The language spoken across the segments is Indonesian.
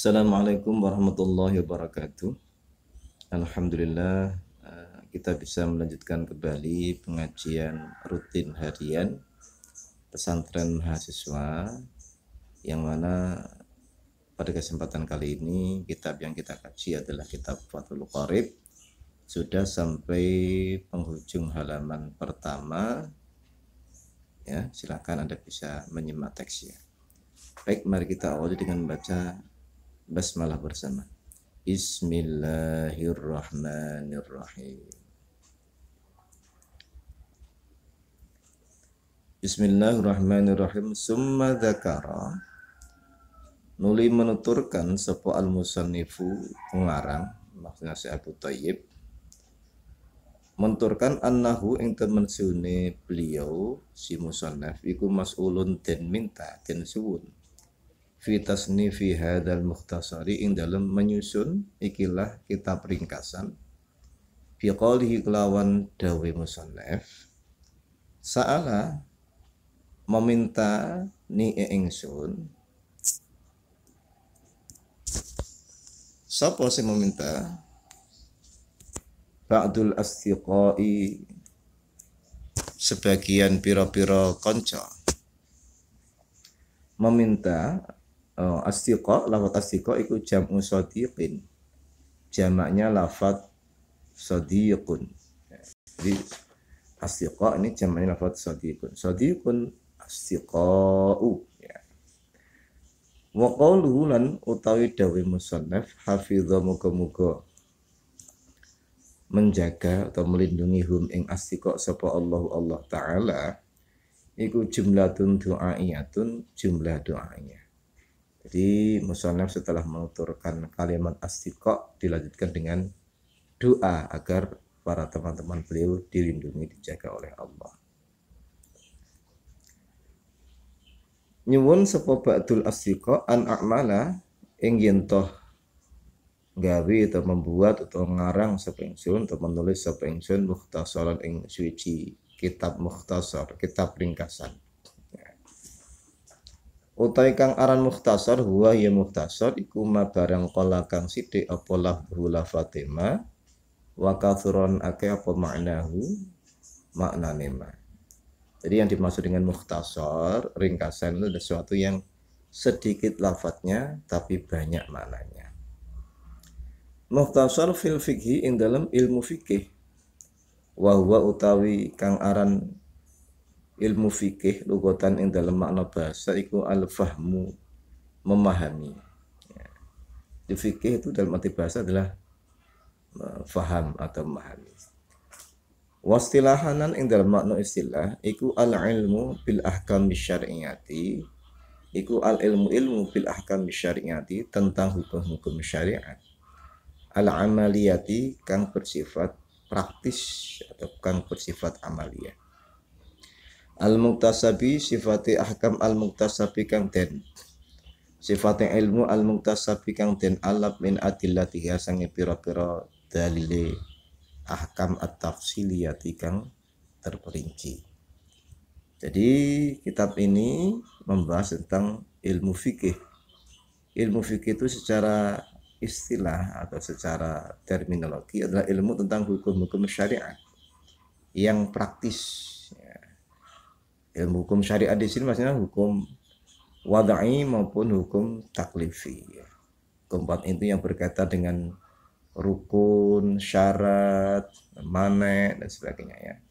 Assalamualaikum warahmatullahi wabarakatuh. Alhamdulillah, kita bisa melanjutkan kembali pengajian rutin harian pesantren mahasiswa, yang mana pada kesempatan kali ini kitab yang kita kaji adalah kitab Fathul Qorib. Sudah sampai penghujung halaman pertama, ya, silakan Anda bisa menyimak teksnya. Baik, mari kita awali dengan membaca basmalah bersama. Bismillahirrahmanirrahim. Bismillahirrahmanirrahim. Summa dzakara, nuli menuturkan sapa al-musannifu pengarang, maksudnya si Abu Thayyib, menturkan annahu ing temen sune beliau si musannaf iku mas'ulun den minta den suwun fi tasnifi hadzal mukhtasari ing dalam menyusun ikilah kitab ringkasan fi qalihi kelawan dawe musannaf sa'ala meminta ni ingsun. Sapa sing meminta? Ba'dul asdiqai, sebagian pira-pira kanca meminta. Asdiqa, lafaz asdiqa iku jam'u sadiqin, jamaknya lafaz sadiqun. Jadi asdiqa ini jamaknya lafaz sadiqun. Sadiqun asdiqa'u, ya. Wa qawluhu lan utawi dawe musannaf hafidha muga-muga menjaga atau melindungi hum ing asdiqa sapa Allah Ta'ala iku jumlatun du'aiyatun, jumlah doanya. Jadi musannaf setelah menuturkan kalimat asdiqa dilanjutkan dengan doa agar para teman-teman beliau dilindungi, dijaga oleh Allah. Nyuwun sapa ba'dul asdiqa an a'mala ing yen toh gawe atau membuat atau ngarang sapa ingsun atau menulis sapa ingsun mukhtasaran ing suci kitab mukhtasar, kitab ringkasan. Utai kang aran mukhtasar huwa ya mukhtasar iku ma barang qala kang sithik apa lafhu lafatema wa kathuron ake apa maknahu maknane ma. Jadi yang dimaksud dengan mukhtasar, ringkasan, itu ada sesuatu yang sedikit lafadznya tapi banyak maknanya. Mukhtasar fil fikhi ing dalam ilmu fikih, wa huwa utawi kang aran ilmu fikih lugatan ing dalam makna bahasa iku al-fahmu, memahami. Ya. Di fikih itu dalam arti bahasa adalah faham atau memahami. Wastilahanan ing dalam makna istilah iku al-ilmu bil ahkam syar'iyyati, iku al-ilmu bil ahkam syar'iyyati, tentang hukum-hukum syariat. Al-amaliyati kang bersifat praktis atau kang bersifat amaliyah. Al-muktasabi sifati ahkam al-muktasabi kang den sifati ilmu al-muktasabi kang den alab min adillatiha sange pira-pira dalile ahkam at-tafsiliyati kang terperinci. Jadi kitab ini membahas tentang ilmu fikih. Ilmu fikih itu secara istilah atau secara terminologi adalah ilmu tentang hukum-hukum syariat yang praktis. Ilmu hukum syariat di sini maksudnya hukum wadai maupun hukum taklifi. Keempat itu yang berkaitan dengan rukun, syarat, manek dan sebagainya, ya.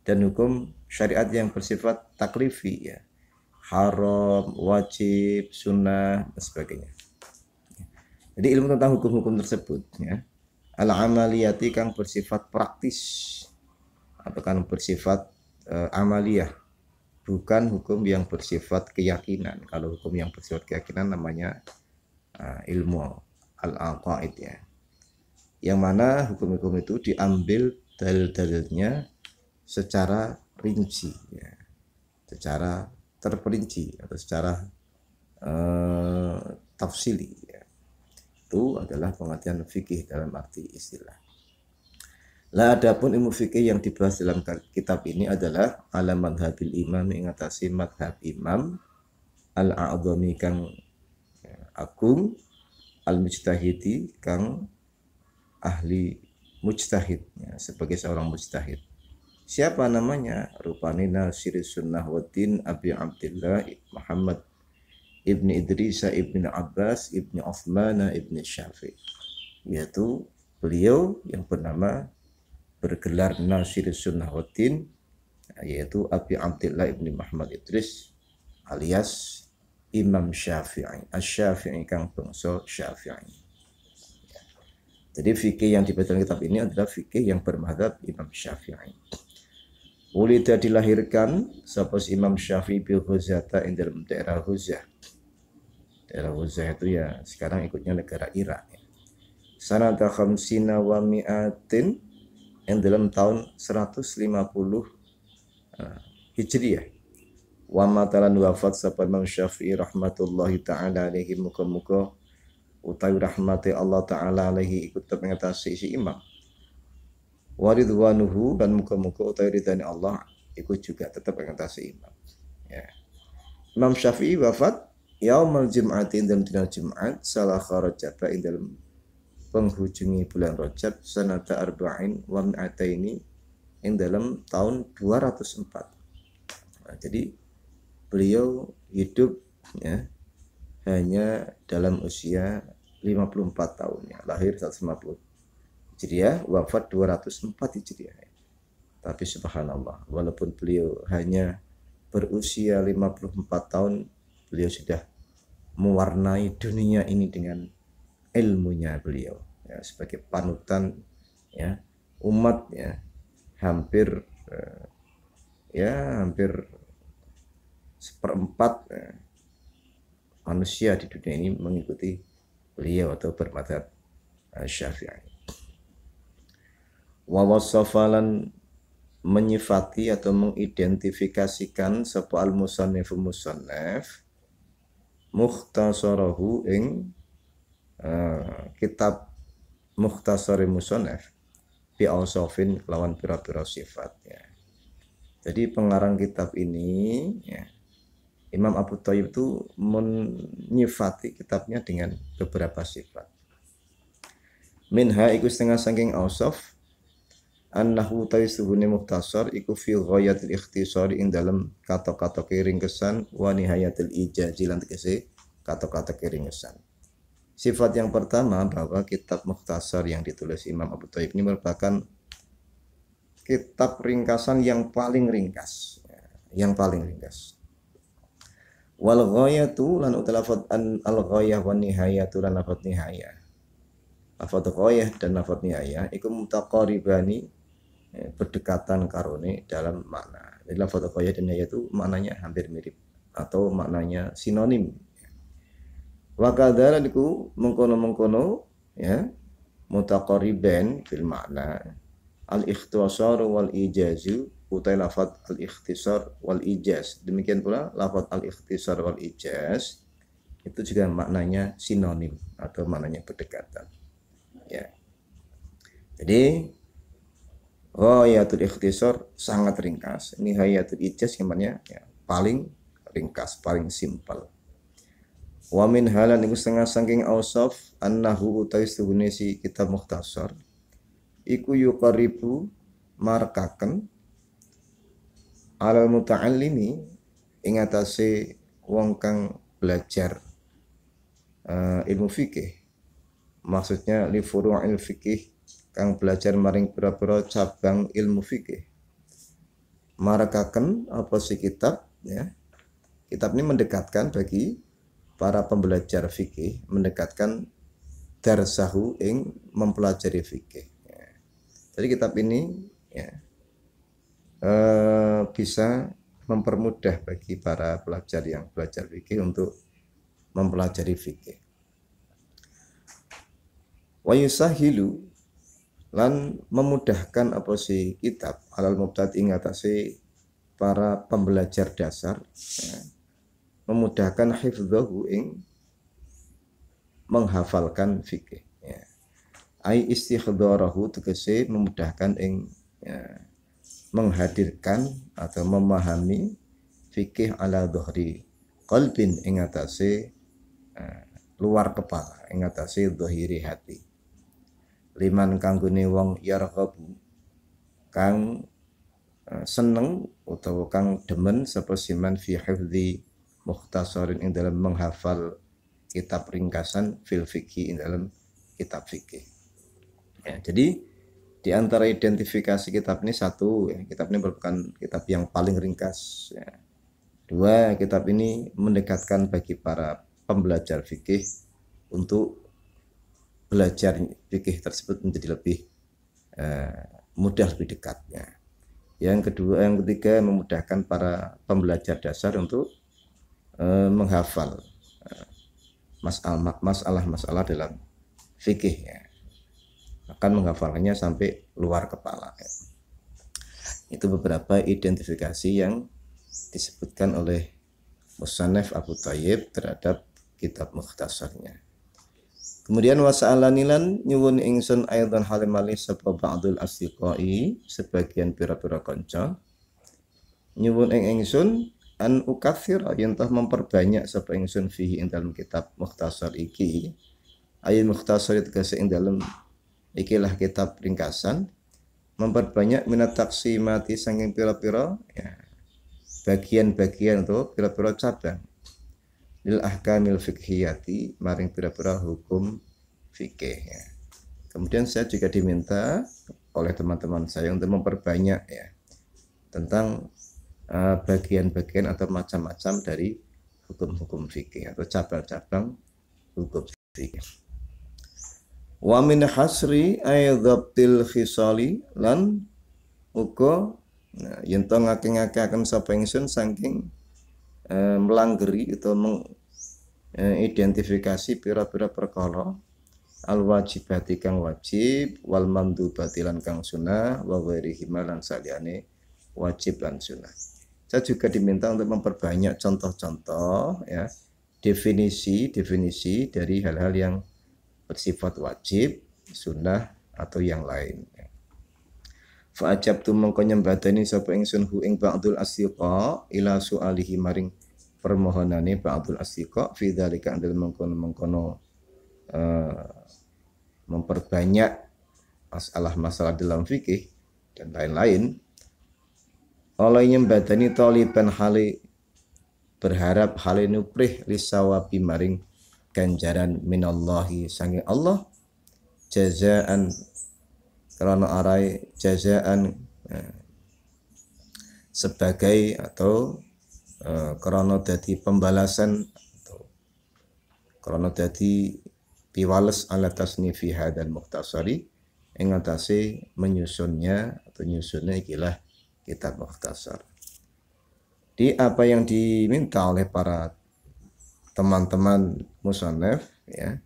Dan hukum syariat yang bersifat taklifi, ya. Haram, wajib, sunnah dan sebagainya. Jadi ilmu tentang hukum-hukum tersebut, ya. Al-amaliyati kang bersifat praktis atau kan bersifat amaliyah. Bukan hukum yang bersifat keyakinan. Kalau hukum yang bersifat keyakinan namanya ilmu al-aqaid, ya. Yang mana hukum-hukum itu diambil dalil-dalilnya secara rinci, ya. Secara terperinci atau secara tafsili, ya. Itu adalah pengertian fikih dalam arti istilah. Lah adapun ilmu fikih yang dibahas dalam kitab ini adalah ala madhabil imam, mengatasi madhab imam al-a'dhami kang agung, al-mujtahidi kang ahli mujtahid, ya, sebagai seorang mujtahid. Siapa namanya? Rupani Nasirus Sunnah Waddin Abi Abdillah Muhammad ibni Idrisa ibni Abbas ibni Uthmana ibni Syafi'i, yaitu beliau yang bernama bergelar Nasirus Sunnah Waddin, yaitu Abi Abdillah ibni Muhammad Idris alias Imam Syafi'i, Asy-Syafi'i kang bangsa Syafi'i. Jadi fikih yang dibaca dalam kitab ini adalah fikih yang bermadzhab Imam Syafi'i. Ulida dilahirkan sapa Imam Syafi'i bi Ghuzata ing dalam daerah Ghuzah. Daerah Ghuzah itu ya sekarang ikutnya negara Irak. Sanata khamsina wa mi'atin yang dalam tahun 150 Hijriah. Wa matalan wafat sapa Imam Syafi'i rahmatullahi taala alaihi, muga-muga utawi rahmati Allah taala alaihi ikut mengatasi si imam. Wa ridwanuhu, dan muga-muga utawi ridhani Allah ikut juga tetap mengatasi imam. Ya. Imam Syafi'i wafat yaumul jum'ati dalam dina Jumat salah Rajab ing dalam penghujungi bulan Rajab sanata arba'in wa mi'ataini ing dalam tahun 204. Nah, jadi beliau hidup ya hanya dalam usia 54 tahun ya, lahir 150 Hijriah, wafat 204 Hijriah. Tapi subhanallah, walaupun beliau hanya berusia 54 tahun, beliau sudah mewarnai dunia ini dengan ilmunya beliau ya, sebagai panutan ya umat ya, hampir seperempat manusia di dunia ini mengikuti beliau atau bermadzhab Syafi'i. Wa wasafalan menyifati atau mengidentifikasikan sapa al-musannif mukhtasarahu ing kitab mukhtasar musannif bi ausafin kelawan pira-pira sifat ya. Jadi pengarang kitab ini ya, Imam Abu Thayyib itu menyifati kitabnya dengan beberapa sifat. Minha iku setengah saking ausaf annahu taisuhune mukhtasar iku fi ghayatil ikhtisar ing dalam kata-kata ringkesan wa nihayatil ijazi lan tegese kata-kata ringkesan. Sifat yang pertama bahwa kitab mukhtasar yang ditulis Imam Abu Thayyib ini merupakan kitab ringkasan yang paling ringkas, yang paling ringkas. Wal ghayatu lan utalafat an al ghayah wan nihayatu lan lafat nihayah. Lafat ghayah dan lafat nihayah iku mutaqaribani, berdekatan karone dalam makna. Jadi lafat ghayah dan nihayah itu maknanya hampir mirip atau maknanya sinonim. Wa kadzalika iku mengkono-mengkono ya mutaqariban fil makna al ikhtisar wal ijazu utai lafad al-ikhtisar wal ijaz. Demikian pula lafad al-ikhtisar wal ijaz itu juga maknanya sinonim atau maknanya berdekatan. Ya. Jadi ghayatul ikhtisar sangat ringkas. Nihayatul ijaz yang maknanya ya, paling ringkas, paling simpel. Wa min halan iku setengah saking ausaf annahu utai sebuah si kitab mukhtasar iku yuqaribu markaken alal muta'allimi ing atase wong kang belajar ilmu fikih. Maksudnya li furu'il fikih kang belajar maring pira-pira cabang ilmu fikih. Marakaken apa si kitab ya. Kitab ini mendekatkan bagi para pembelajar fikih, mendekatkan darsahu ing mempelajari fikih. Ya. Jadi kitab ini ya bisa mempermudah bagi para pelajar yang belajar fikih untuk mempelajari fikih. Wa yusahilu lan memudahkan apa si kitab alal mubtadi ing atase para pembelajar dasar ya, memudahkan hifdzahu ing menghafalkan fikih ya. Ai istikhdarahu tegese memudahkan ing ya, menghadirkan atau memahami fikih ala dhuhri qalbin ing atase luar kepala ing atase dhahiri hati. Liman kanggone wong yarghabu kang seneng utawa kang demen sapa siman fi hifdzi mukhtasarin ing dalam menghafal kitab ringkasan fil fikih ing dalam kitab fikih. Ya, jadi di antara identifikasi kitab ini satu, ya, kitab ini merupakan kitab yang paling ringkas. Ya. Dua, kitab ini mendekatkan bagi para pembelajar fikih untuk belajar fikih tersebut menjadi lebih mudah, lebih dekat. Ya. Yang kedua, yang ketiga memudahkan para pembelajar dasar untuk menghafal masalah-masalah dalam fikih. Ya. Akan menghafalkannya sampai luar kepala. Ya. Itu beberapa identifikasi yang disebutkan oleh Musannaf Abu Thayyib terhadap kitab mukhtasarnya. Kemudian wasa'alanilan nyuwun ingsun aidan halimali sapa ba'dul asdiqai sebagian pira-pira kanca nyuwun ingsun an ukathir yen tah memperbanyak sapa ingsun fihi ing dalam kitab mukhtasar iki ayat mukhtasar itu ing dalam ikilah kitab ringkasan memperbanyak minat taksimati saking pira-pira ya, bagian-bagian atau pira-pira cabang lil ahkamil fiqhiyati maring pira-pira hukum fikih ya. Kemudian saya juga diminta oleh teman-teman saya untuk memperbanyak ya tentang bagian-bagian atau macam-macam dari hukum-hukum fikih atau cabang-cabang hukum fikih. Wa min hasri aydhabtil khisali lan uga yen to ngake-ngakeaken sapa ingsun saking melanggeri atau mengidentifikasi pira-pira perkara al wajibati kang wajib wal mandubati lan kang sunah wa ghairihi lan saliyane wajib lan sunah. Saya juga diminta untuk memperbanyak contoh-contoh ya definisi dari hal-hal yang bersifat wajib, sunnah atau yang lain. Fa ajabtu mongko nyembadani sapa ingsun hu ing ba'dul asdiqa ila su'alihi maring permohonane ba'dul asdiqa fi dzalika andal mengkono memperbanyak masalah-masalah dalam fikih dan lain-lain. Oleh nyembadani taliban hale berharap hale nuprih lisawabi maring ganjaran minallahi sange Allah jazaan karena arai jazaan sebagai atau karena dadi pembalasan atau karena dadi piwales ala tasnifi hadal mukhtasari ing atase menyusunnya atau nyusunnya ikilah kitab mukhtasar. Di apa yang diminta oleh para teman-teman musannaf ya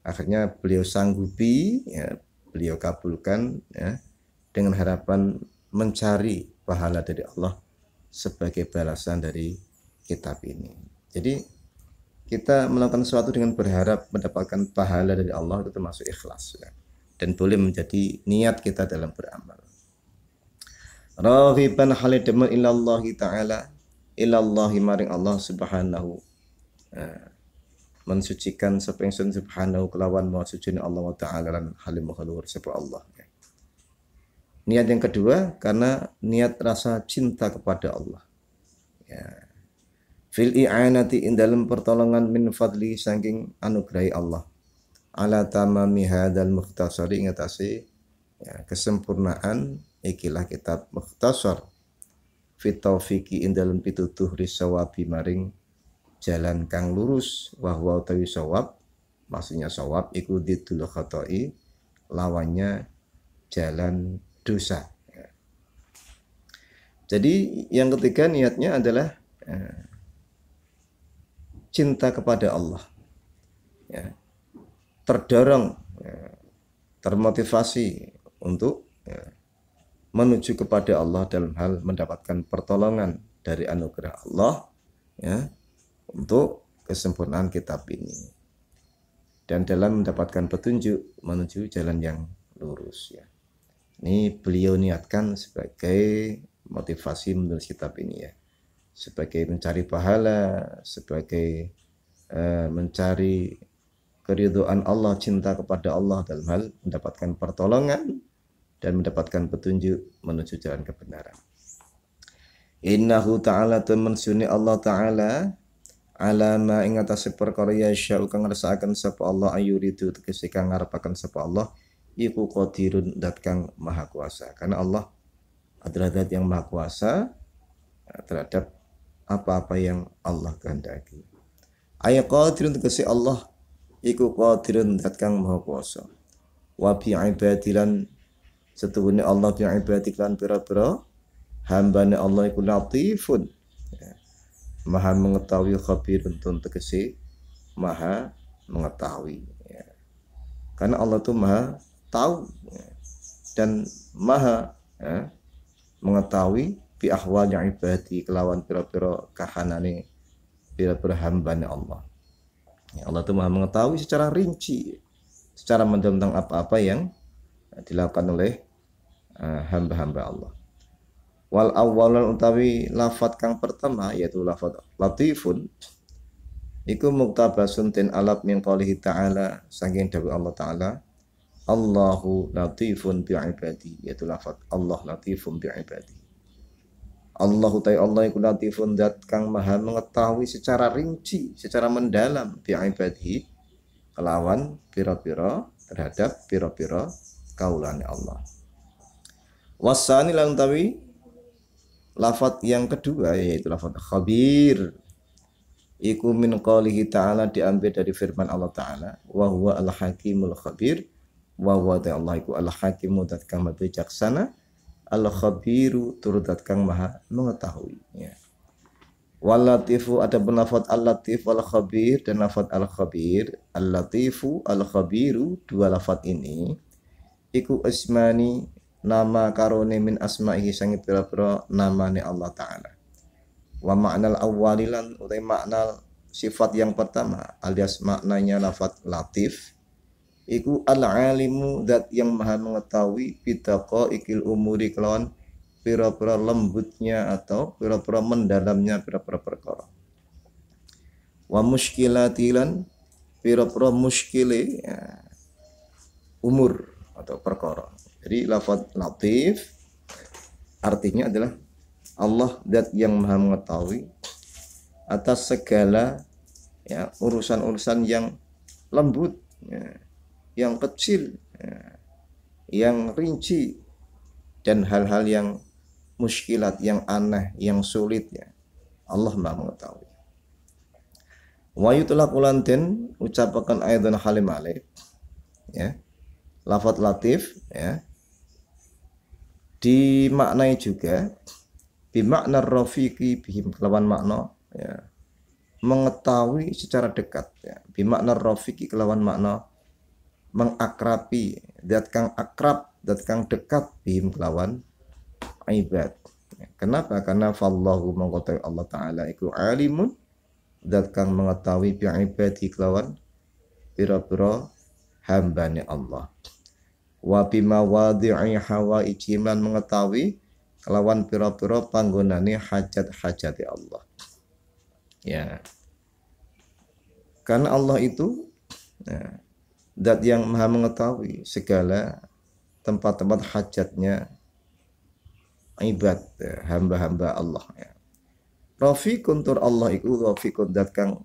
akhirnya beliau sanggupi ya beliau kabulkan ya dengan harapan mencari pahala dari Allah sebagai balasan dari kitab ini. Jadi kita melakukan sesuatu dengan berharap mendapatkan pahala dari Allah itu termasuk ikhlas ya. Dan boleh menjadi niat kita dalam beramal. Raghiban halidaman ilallahi ta'ala ilallahi maring Allah subhanahu mensucikan sapa ingsun subhanahu kelawan maha suci Allah wa ta'ala lan halim makhluur sapa Allah. Niat yang kedua karena niat rasa cinta kepada Allah. Ya. Fil i'anati in dalam pertolongan min fadli saking anugerai Allah. Ala tamami hadzal mukhtasari ing atase ya, kesempurnaan ikilah kitab mukhtasar fit taufiqi in dalam pitutuh risawabi maring jalan kang lurus wahwa utawi sawab maksudnya sawab iku didul khatai lawannya jalan dosa ya. Jadi yang ketiga niatnya adalah cinta kepada Allah ya. Terdorong ya, termotivasi untuk ya, menuju kepada Allah dalam hal mendapatkan pertolongan dari anugerah Allah ya untuk kesempurnaan kitab ini dan dalam mendapatkan petunjuk menuju jalan yang lurus ya. Ini beliau niatkan sebagai motivasi menulis kitab ini ya, sebagai mencari pahala, sebagai mencari keridhaan Allah, cinta kepada Allah dalam hal mendapatkan pertolongan dan mendapatkan petunjuk menuju jalan kebenaran. Innahu ta'ala temen suni Allah ta'ala ala ma ing atase perkara ya sya'u kang ngersakaken sapa Allah ayuridu tegese kang ngarepaken sapa Allah iku qadirun dat kang maha kuasa. Karena Allah adalah zat yang maha kuasa terhadap apa-apa yang Allah kehendaki. Aya qadirun tegese Allah iku qadirun zat kang maha kuasa. Wa bi ibadilan setuhune Allah bi ibadilan pira-pira hambane Allah iku latifun maha mengetahui, khabirun tegese maha mengetahui ya. Karena Allah itu maha tahu ya, dan maha mengetahui bi ahwal yang ibadi kelawan pira-pira kahanane pira-pira hambane Allah ya. Allah itu maha mengetahui secara rinci, secara mendalam tentang apa-apa yang dilakukan oleh hamba-hamba Allah. Wal awwalan utawi lafat kang pertama yaitu lafat latifun iku muktabasun tin alab min qoulihi ta'ala saking dawuh Allah ta'ala Allahu latifun bi ibadi, yaitu lafat Allah latifun bi ibadi. Allahu ta'ala Allah iku latifun zat kang maha mengetahui secara rinci, secara mendalam bi ibadi kelawan pira-pira terhadap pira-pira kaulane Allah. Wasani lan utawi lafat yang kedua yaitu lafat khabir iku min qoulihi ta'ala diambil dari firman Allah ta'ala wa huwa al-hakimul khabir wa huwa Allah iku al-hakimu dat kang maha bijaksana al-khabiru turut dat kang maha mengetahui ya. Wal latifu ada lafat al-latif wal khabir dan lafat al-khabir. Al-latifu al-khabiru dua lafat ini iku ismani nama karone min asma'ihi sangi pira-pira namane Allah Ta'ala. Wa ma'nal awwalilan utai makna sifat yang pertama alias maknanya lafat latif iku al-alimu zat yang maha mengetahui bitaqa'iqil umuri kelawan pira-pira lembutnya atau pira-pira mendalamnya pira-pira perkara. Wa muskilatilan pira-pira muskile ya, umur atau perkara. Jadi lafaz latif artinya adalah Allah zat yang maha mengetahui atas segala ya, urusan-urusan yang lembut ya, yang kecil ya, yang rinci dan hal-hal yang muskilat, yang aneh, yang sulit ya. Allah maha mengetahui. Wa yutlaqu lanten ucapakan aidan halim alaih ya. Lafaz latif ya dimaknai juga bimakna rafiqi bihim kelawan makna ya, mengetahui secara dekat ya. Bimakna rafiqi kelawan makna mengakrabi, zat kang akrab, zat kang dekat bihim kelawan ibad ya. Kenapa? Karena fallahu mengetahui Allah Ta'ala iku alimun zat kang mengetahui bi ibadi kelawan pira-pira hambane Allah. Wa bima wadi'i hawaiji lan mengetahui kelawan pira-pira panggonane hajat-hajati Allah. Ya. Karena Allah itu ya, zat yang maha mengetahui segala tempat-tempat hajatnya ibad ya, hamba-hamba Allah ya. Rafiqun tur Allah iku rafiqun zat kang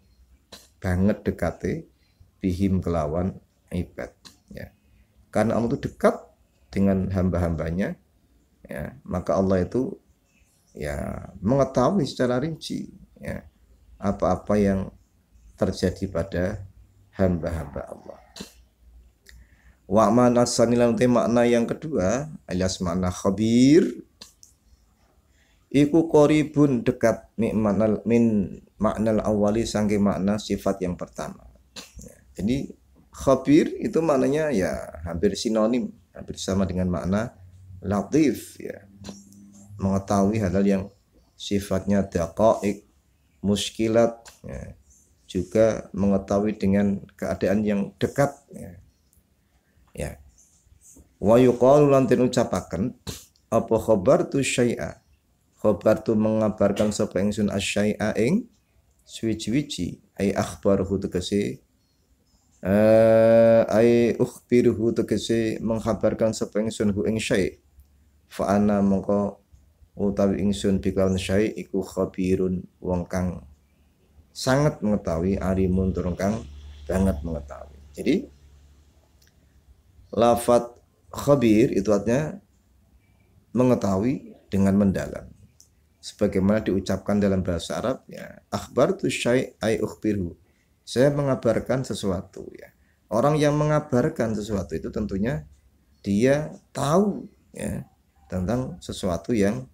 banget dekate bihim kelawan ibad ya. Karena Allah itu dekat dengan hamba-hambanya ya, maka Allah itu ya mengetahui secara rinci ya apa-apa yang terjadi pada hamba-hamba Allah. Wa ma'na sanilan makna yang kedua alias makna khabir iku qaribun dekat min makna awali sangke makna sifat yang pertama ya. Jadi khabir itu maknanya ya hampir sinonim, hampir sama dengan makna latif ya. Mengetahui hal-hal yang sifatnya daqaiq, muskilat ya. Juga mengetahui dengan keadaan yang dekat ya. Ya. Wa yuqalu lan den ucapaken apa khabartu syai'a. Khabartu mengabarkan sapa ingsun asyai'a ing suwi-wiji ai akhbaruhu tegese ai ukhbiruhu tegese menghabarkan sapa ingsun hu ing syai fa ana mongko utawi ingsun bikawan syai iku khabirun wong kang sangat mengetahui, alimun turun kang banget mengetahui. Jadi lafat khabir itu artinya mengetahui dengan mendalam. Sebagaimana diucapkan dalam bahasa Arab, ya, akhbartu syai' ay ukhbirhu. Saya mengabarkan sesuatu, ya. Orang yang mengabarkan sesuatu itu tentunya dia tahu, ya, tentang sesuatu yang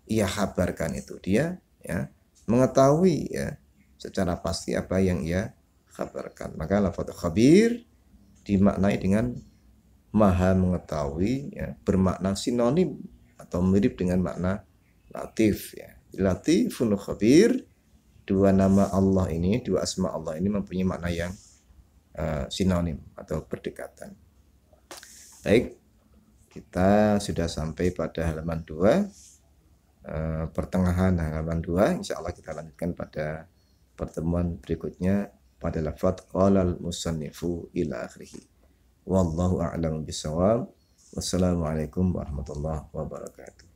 ia kabarkan itu. Dia, ya, mengetahui, ya, secara pasti apa yang ia kabarkan. Maka lafaz khabir dimaknai dengan maha mengetahui, ya, bermakna sinonim atau mirip dengan makna latif, ya. Latifun khabir, dua nama Allah ini, dua asma Allah ini mempunyai makna yang sinonim atau berdekatan. Baik, kita sudah sampai pada halaman 2, pertengahan halaman 2. Insya Allah kita lanjutkan pada pertemuan berikutnya pada lafaz qalal musannifu ila akhirih. Wallahu a'lam bishawab. Wassalamualaikum warahmatullahi wabarakatuh.